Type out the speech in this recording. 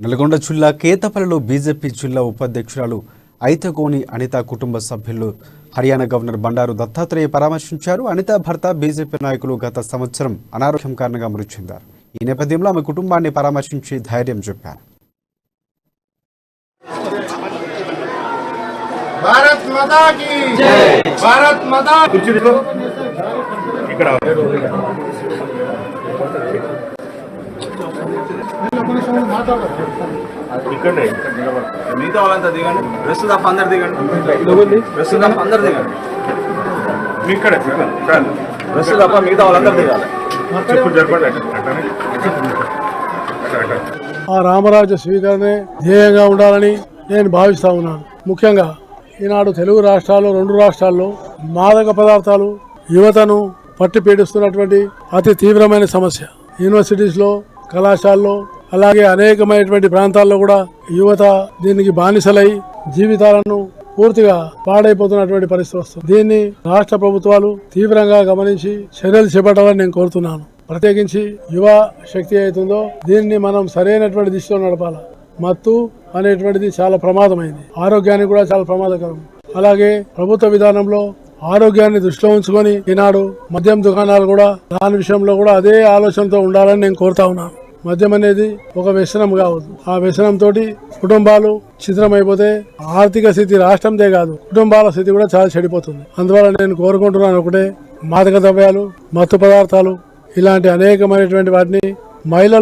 నల్గొండ జిల్లా కేతపల్లిలో బీజేపీ జిల్లా ఉపాధ్యక్షురాలు ఐతగోని అనిత కుటుంబ సభ్యులు హర్యానా గవర్నర్ బండారు దత్తాత్రేయ పరామర్శించారు. అనిత భర్త బీజేపీ నాయకులు గత సంవత్సరం అనారోగ్యం కారణంగా మృతి చెందారు. ఈ నేపథ్యంలో ఆమె కుటుంబాన్ని పరామర్శించి ధైర్యం చెప్పారు. భారత్ మాతా కీ జై. భారత్ మాతా ఇక్కడ ఇక్కడే మిగతా వాళ్ళంతా దిగండి. రెస్ట్ తప్ప అందరు దిగండి. రెస్ట్ తప్ప అందరు దిగండి. ఇక్కడే రెస్ట్ తప్ప మిగతా వాళ్ళందరూ దిగాలి. ఆ రామరాజ్య స్వీకరణే ధ్యేయంగా ఉండాలని నేను భావిస్తా ఉన్నాను. ముఖ్యంగా ఈనాడు తెలుగు రాష్ట్రాల్లో 2 రాష్ట్రాల్లో మాదక పదార్థాలు యువతను పట్టి పీడిస్తున్నటువంటి అతి తీవ్రమైన సమస్య. యూనివర్సిటీస్ లో, కళాశాలలో, అలాగే అనేకమైనటువంటి ప్రాంతాల్లో కూడా యువత దీనికి బానిసలై జీవితాలను పూర్తిగా పాడైపోతున్నటువంటి పరిస్థితి వస్తుంది. దీన్ని రాష్ట్ర ప్రభుత్వాలు తీవ్రంగా గమనించి చర్యలు చేపట్టాలని నేను కోరుతున్నాను. ప్రత్యేకించి యువ శక్తి అవుతుందో దీన్ని మనం సరైనటువంటి దిశలో నడపాలి. మత్తు అనేటువంటిది చాలా ప్రమాదమైంది, ఆరోగ్యానికి కూడా చాలా ప్రమాదకరం. అలాగే ప్రభుత్వ విధానంలో ఆరోగ్యాన్ని దృష్టిలో ఉంచుకొని ఈనాడు మద్యం దుకాణాలు కూడా దాని విషయంలో కూడా అదే ఆలోచనతో ఉండాలని నేను కోరుతా ఉన్నాను. మద్యం అనేది ఒక వ్యసనం కావద్దు. ఆ వ్యసనంతో కుటుంబాలు చిత్రమైపోతే ఆర్థిక స్థితి రాష్ట్రందే కాదు కుటుంబాల స్థితి కూడా చాలా చెడిపోతుంది. అందువల్ల నేను కోరుకుంటున్నాను ఒకటే, మాదక ద్రవ్యాలు, మత్తు పదార్థాలు ఇలాంటి అనేకమైనటువంటి వాటిని మహిళలు